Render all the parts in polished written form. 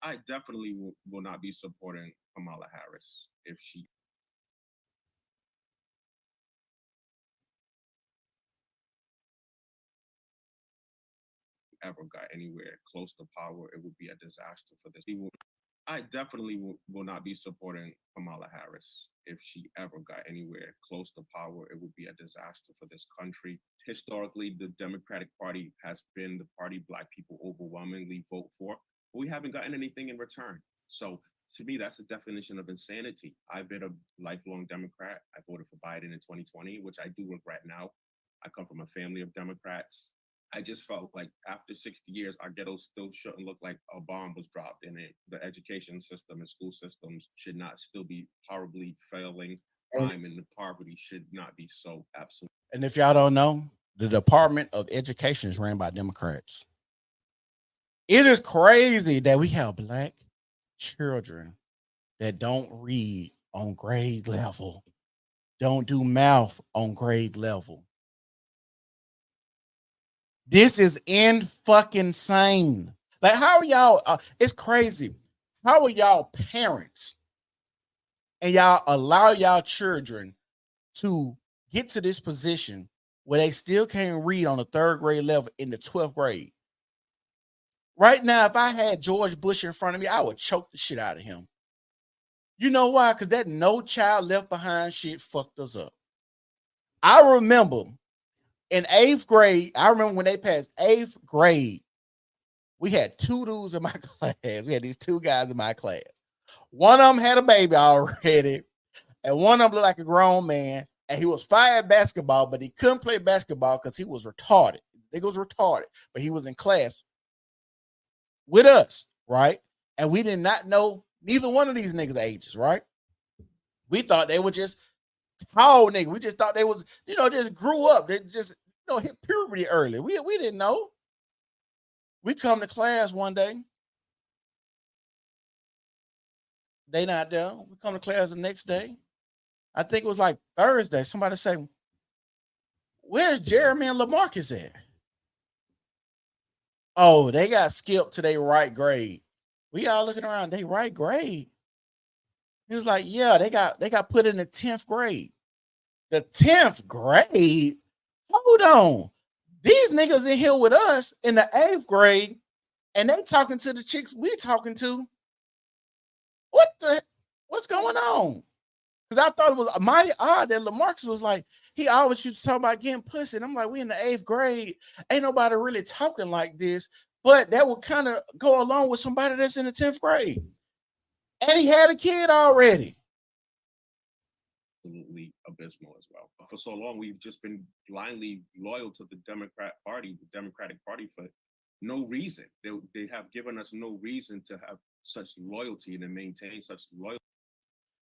I definitely will not be supporting Kamala Harris if she ever got anywhere close to power. It would be a disaster for this. I definitely will not be supporting Kamala Harris if she ever got anywhere close to power. It would be a disaster for this country. Historically, the Democratic Party has been the party Black people overwhelmingly vote for, but we haven't gotten anything in return. So to me, that's the definition of insanity. I've been a lifelong Democrat. I voted for Biden in 2020, which I do regret now. I come from a family of Democrats. I just felt like after 60 years, our ghetto still shouldn't look like a bomb was dropped in it. The education system and school systems should not still be horribly failing. And, Crime and poverty should not be so absolute. and if y'all don't know, the Department of Education is ran by Democrats. It is crazy that we have Black children that don't read on grade level, don't do math on grade level. This is in fucking sane. Like, how are y'all? It's crazy. How are y'all parents and y'all allow y'all children to get to this position where they still can't read on the third grade level in the 12th grade? Right now, if I had George Bush in front of me, I would choke the shit out of him. You know why? Because that No Child Left Behind shit fucked us up. I remember in 8th grade, I remember when they passed 8th grade, we had two dudes in my class. We had these two guys in my class. One of them had a baby already, and one of them looked like a grown man. And he was fine at basketball, but he couldn't play basketball because he was retarded. He was retarded, but he was in class with us, right? And we did not know neither one of these niggas' ages, right? We thought they were just tall niggas. We just thought they was, just grew up. They just, hit puberty early. We didn't know. We come to class one day. They not there. We come to class the next day. I think it was like Thursday. Somebody say, "Where's Jeremy and LaMarcus at?" Oh, they got skipped to their right grade. We all looking around. They right grade. He was like, "Yeah, they got put in the 10th grade." The 10th grade. Hold on. These niggas in here with us in the 8th grade, and they talking to the chicks we talking to. What's going on? Because I thought it was mighty odd that LaMarcus was like, he always used to talk about getting pussy. And I'm like, we in the 8th grade. Ain't nobody really talking like this. But that would kind of go along with somebody that's in the 10th grade. And he had a kid already. Absolutely abysmal as well. For so long, we've just been blindly loyal to the Democratic Party for no reason. They have given us no reason to have such loyalty and to maintain such loyalty.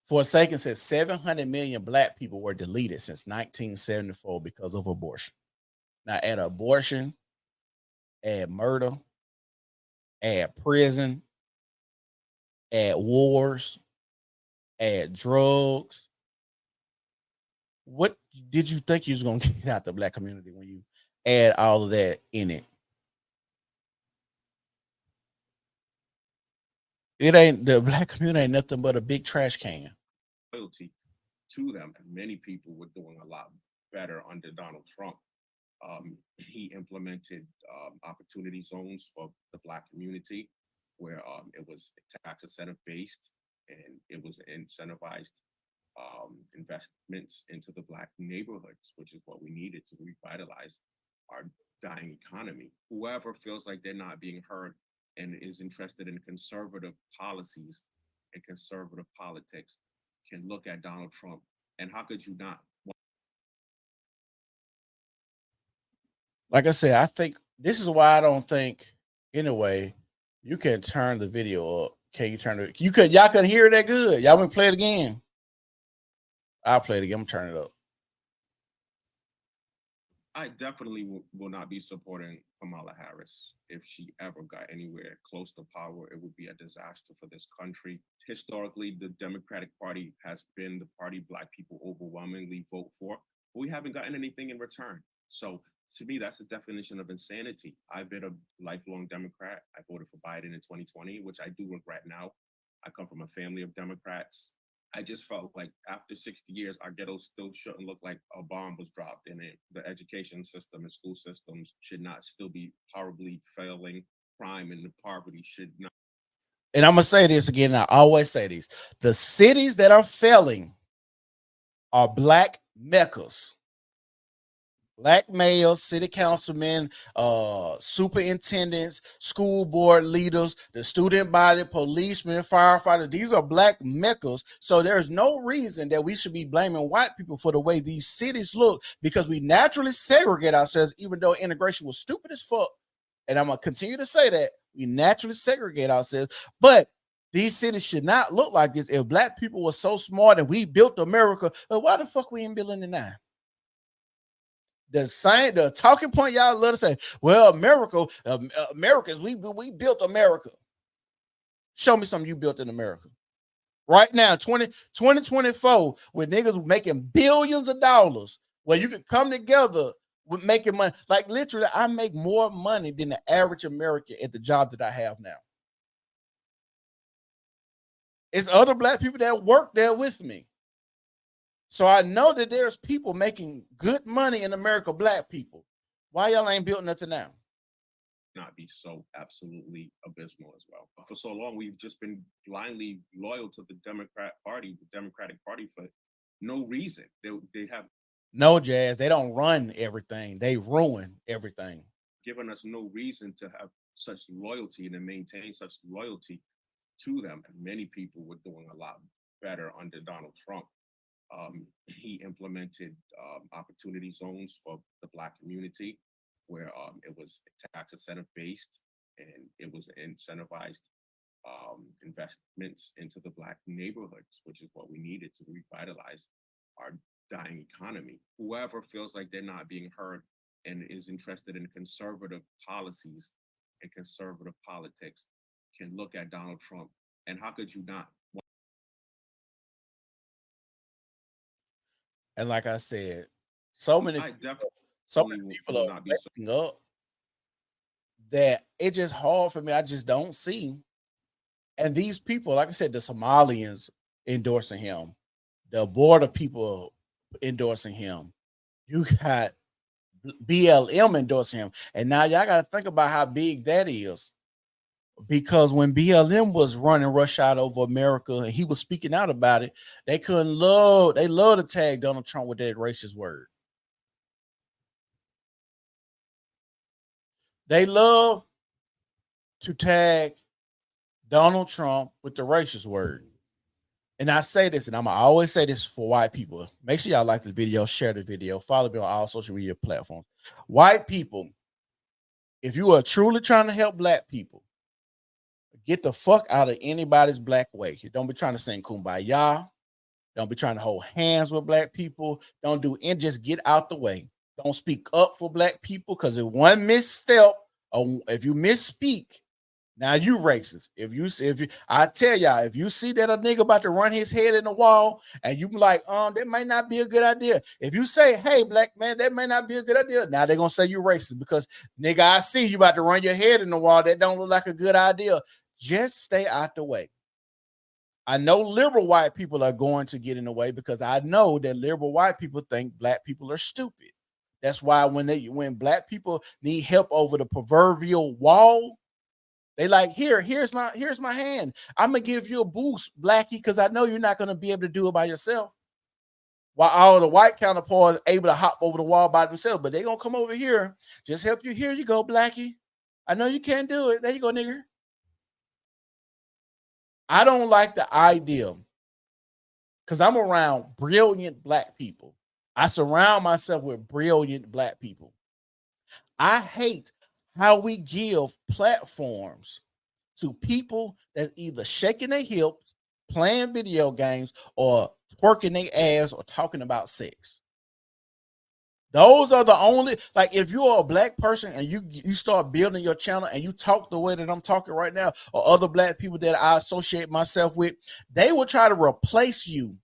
Forsaken says 700 million Black people were deleted since 1974 because of abortion. Now, add abortion, add murder, add prison, add wars, add drugs. What did you think you was going to get out the Black community when you add all of that in it? It ain't, the Black community ain't nothing but a big trash can. Loyalty to them. And many people were doing a lot better under Donald Trump. He implemented opportunity zones for the Black community, where it was tax incentive based and it was incentivized investments into the Black neighborhoods, which is what we needed to revitalize our dying economy. Whoever feels like they're not being heard and is interested in conservative policies and conservative politics can look at Donald Trump. And how could you not? Like I said, I think this is why I don't think, anyway, you can turn the video up. Can you turn it? Y'all couldn't hear it that good. Y'all want to play it again? I'll play it again. I'm turning it up. I definitely will not be supporting Kamala Harris if she ever got anywhere close to power. It would be a disaster for this country. Historically, the Democratic Party has been the party Black people overwhelmingly vote for, but we haven't gotten anything in return. So To me, that's the definition of insanity. I've been a lifelong Democrat. I voted for Biden in 2020, which I do regret now. I come from a family of Democrats. I just felt like after 60 years, our ghetto still shouldn't look like a bomb was dropped in it. The education system and school systems should not still be horribly failing. Crime and the poverty should not. And I'm going to say this again. I always say this. The cities that are failing are black meccas. Black mayors, city councilmen, superintendents, school board leaders, the student body, policemen, firefighters. These are black meccas. So there's no reason that we should be blaming white people for the way these cities look, because we naturally segregate ourselves, even though integration was stupid as fuck. And I'm going to continue to say that. We naturally segregate ourselves. But these cities should not look like this. If black people were so smart and we built America, why the fuck we ain't building it now? The talking point y'all love to say, well, Americans, we built America. Show me something you built in America. Right now, 2024, with niggas making billions of dollars, where you can come together with making money. Like literally, I make more money than the average American at the job that I have now. It's other black people that work there with me. So I know that there's people making good money in America, black people. Why y'all ain't built nothing now? Not be so absolutely abysmal as well. For so long, we've just been blindly loyal to the Democratic Party for no reason. They have no, Jazz. They don't run everything. They ruin everything. Given us no reason to have such loyalty and to maintain such loyalty to them. And many people were doing a lot better under Donald Trump. He implemented opportunity zones for the Black community, where it was tax incentive based and it was incentivized investments into the Black neighborhoods, which is what we needed to revitalize our dying economy. Whoever feels like they're not being heard and is interested in conservative policies and conservative politics can look at Donald Trump. And how could you not? And like I said, so many people are waking up that it's just hard for me. I just don't see. And these people, like I said, the Somalians endorsing him, the border people endorsing him. You got BLM endorsing him. And now y'all got to think about how big that is. Because when BLM was running rush out over America and he was speaking out about it, they love to tag Donald Trump with that racist word. They love to tag Donald Trump with the racist word. And I say this, and I'm going to always say this for white people. Make sure y'all like the video, share the video, follow me on all social media platforms. White people, if you are truly trying to help black people, get the fuck out of anybody's black way. You don't be trying to sing kumbaya. Don't be trying to hold hands with black people. Don't do and just get out the way. Don't speak up for black people, because if one misstep or if you misspeak, now you racist. I tell y'all, if you see that a nigga about to run his head in the wall and you be like, that might not be a good idea. If you say, hey, black man, that may not be a good idea. Now they're gonna say you racist because nigga, I see you about to run your head in the wall. That don't look like a good idea. Just stay out the way. I know liberal white people are going to get in the way because I know that liberal white people think black people are stupid. That's why when black people need help over the proverbial wall, they like, here's my hand. I'm gonna give you a boost, Blackie, because I know you're not gonna be able to do it by yourself. While all the white counterparts are able to hop over the wall by themselves, but they gonna come over here, just help you. Here you go, Blackie. I know you can't do it. There you go, nigger. I don't like the idea because I'm around brilliant black people. I surround myself with brilliant black people. I hate how we give platforms to people that either shaking their hips, playing video games, or twerking their ass or talking about sex. Those are the only, like, if you're a black person and you start building your channel and you talk the way that I'm talking right now, or other black people that I associate myself with, they will try to replace you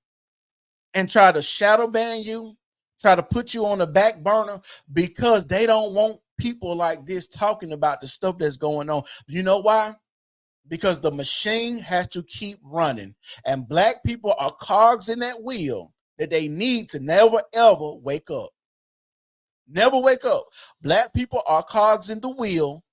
and try to shadow ban you, try to put you on the back burner because they don't want people like this talking about the stuff that's going on. You know why? Because the machine has to keep running, and black people are cogs in that wheel that they need to never ever wake up. Never wake up. Black people are cogs in the wheel.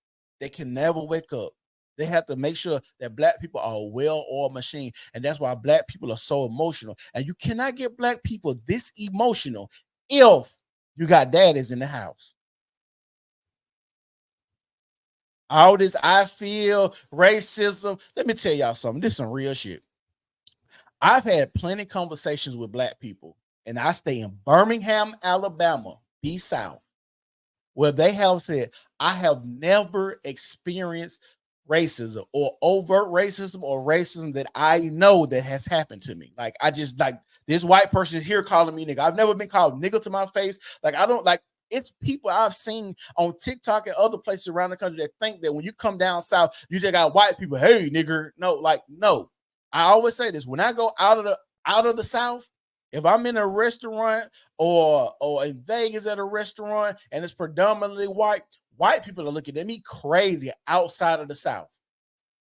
They can never wake up. They have to make sure that black people are a well-oiled machine. And that's why black people are so emotional. And you cannot get black people this emotional if you got daddies in the house. All this I feel racism. Let me tell y'all something. This is some real shit. I've had plenty of conversations with black people, and I stay in Birmingham, Alabama, the South, where they have said, I have never experienced racism or overt racism or racism that I know that has happened to me. Like, I just like this white person here calling me nigga. I've never been called nigga to my face. Like, I don't like it's people I've seen on TikTok and other places around the country that think that when you come down south, you just got white people, hey nigger. No, like, no. I always say this when I go out of the South, if I'm in a restaurant or in Vegas at a restaurant and it's predominantly white people are looking at me crazy outside of the South.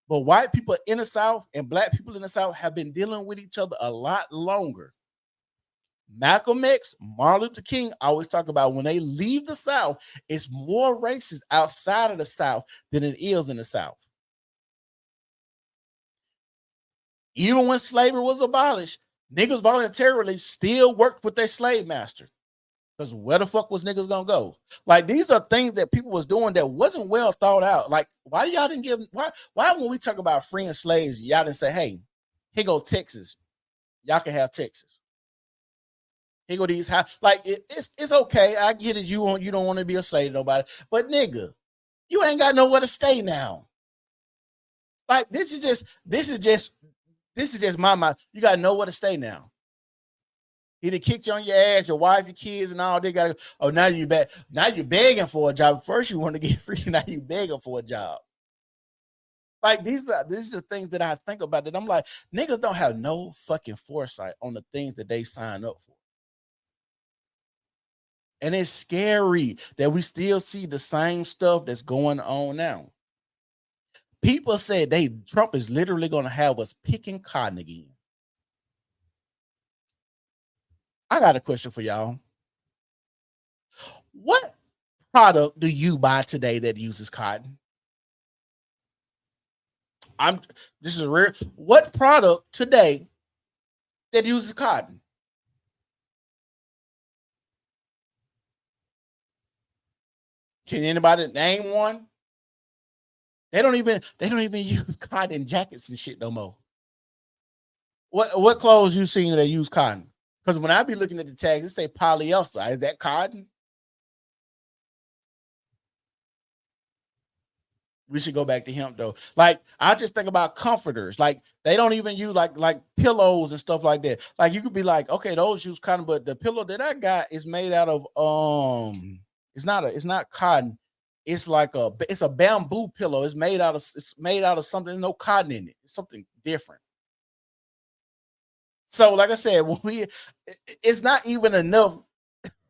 But white people in the South and black people in the South have been dealing with each other a lot longer. Malcolm X, Martin Luther King always talk about when they leave the South, it's more racist outside of the South than it is in the South. Even when slavery was abolished, niggas voluntarily still worked with their slave master. Because where the fuck was niggas gonna go? Like, these are things that people was doing that wasn't well thought out. Like, why y'all didn't give why when we talk about freeing slaves, y'all didn't say, hey, here goes Texas. Y'all can have Texas. Here go these high. Like, it's okay. I get it. You don't want to be a slave to nobody. But nigga, you ain't got nowhere to stay now. Like, this is just my mind. You got nowhere to stay now. Either kicked you on your ass, your wife, your kids, and all. They got. Oh, now you back. Now you're begging for a job. First you want to get free. Now you begging for a job. Like, these are the things that I think about. That I'm like, niggas don't have no fucking foresight on the things that they sign up for. And it's scary that we still see the same stuff that's going on now. People said Trump is literally going to have us picking cotton again. I got a question for y'all. What product do you buy today that uses cotton? This is rare. What product today that uses cotton? Can anybody name one? They don't even use cotton jackets and shit no more. What clothes you seen that use cotton? Because when I be looking at the tags, it say polyester. Is that cotton? We should go back to hemp though. Like, I just think about comforters. Like, they don't even use like pillows and stuff like that. Like, you could be like, okay, those use cotton, but the pillow that I got is made out of it's not cotton. It's like it's a bamboo pillow. It's made out of something. There's no cotton in it. It's something different. So, like I said, it's not even enough.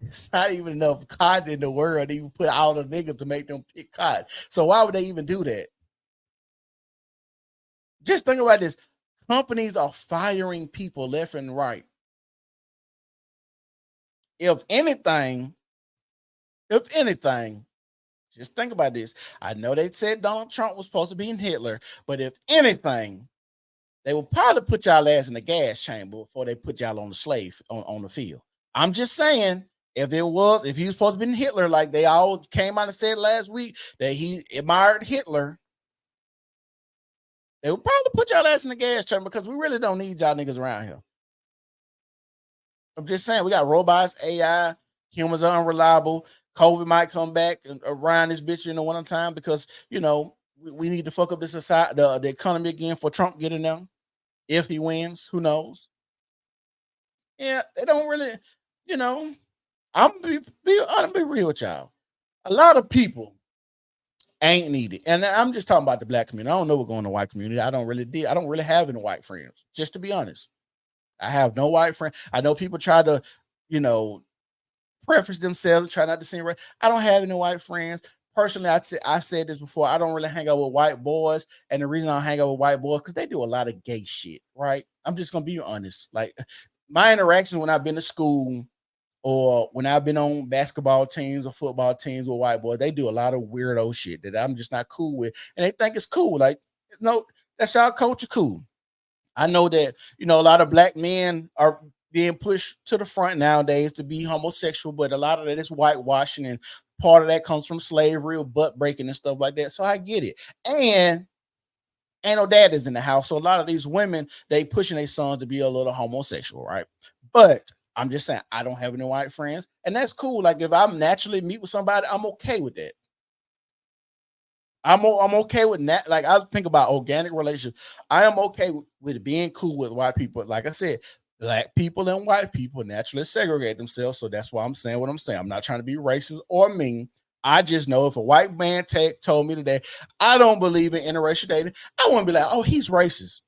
It's not even enough cotton in the world to even put all the niggas to make them pick cotton. So why would they even do that? Just think about this. Companies are firing people left and right. If anything, just think about this. I know they said Donald Trump was supposed to be in Hitler, but if anything, they will probably put y'all ass in the gas chamber before they put y'all on the slave on the field. I'm just saying, if he was supposed to be Hitler, like they all came out and said last week that he admired Hitler, they would probably put y'all ass in the gas chamber because we really don't need y'all niggas around here. I'm just saying, we got robots, AI, humans are unreliable. COVID might come back around this bitch in the winter time because, we need to fuck up the society, the economy again for Trump getting there. If he wins, who knows? Yeah, they don't really, I'm gonna be real with y'all. A lot of people ain't needed, and I'm just talking about the black community. I don't know what's going on in the white community. I don't really have any white friends. Just to be honest, I have no white friend. I know people try to, preference themselves, try not to seem right. I don't have any white friends. Personally, I've said this before. I don't really hang out with white boys. And the reason I hang out with white boys, because they do a lot of gay shit, right? I'm just gonna be honest. Like my interactions when I've been to school or when I've been on basketball teams or football teams with white boys, they do a lot of weirdo shit that I'm just not cool with. And they think it's cool. Like, no, that's our culture cool. I know that, a lot of black men are being pushed to the front nowadays to be homosexual, but a lot of that is whitewashing, and part of that comes from slavery or butt breaking and stuff like that. So I get it. And ain't no dad is in the house. So a lot of these women, they pushing their sons to be a little homosexual, right? But I'm just saying, I don't have any white friends, and that's cool. Like if I'm naturally meet with somebody, I'm okay with that. I'm okay with that. Like I think about organic relationships. I am okay with being cool with white people. Like I said, black people and white people naturally segregate themselves. So that's why I'm saying what I'm saying. I'm not trying to be racist or mean. I just know if a white man told me today, I don't believe in interracial dating, I wouldn't be like, oh, he's racist.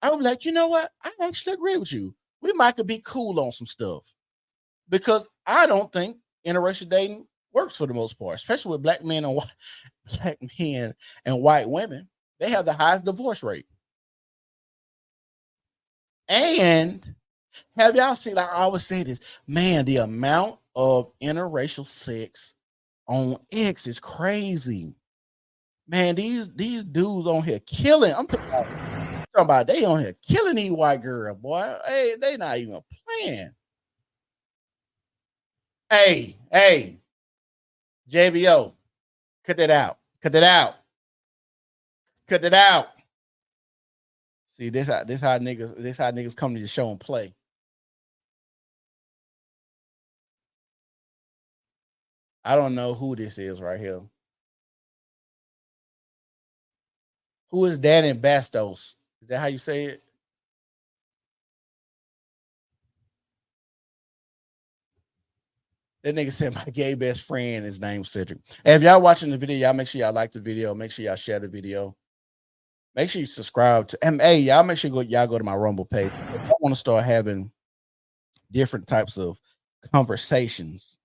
I would be like, you know what? I actually agree with you. We might could be cool on some stuff because I don't think interracial dating works for the most part, especially with black men and black men and white women. They have the highest divorce rate. And have y'all seen, like I always say this, man, the amount of interracial sex on X is crazy. Man, these dudes on here killing. I'm talking about they on here killing these white girls, boy. Hey, they not even playing. Hey, JBO, cut that out. Cut that out. Cut that out. See, this how niggas come to the show and play. I don't know who this is right here. Who is Danny Bastos? Is that how you say it? That nigga said my gay best friend is named Cedric. And if y'all watching the video, y'all make sure y'all like the video. Make sure y'all share the video. Make sure you subscribe to hey, y'all make sure y'all go to my Rumble page. I want to start having different types of conversations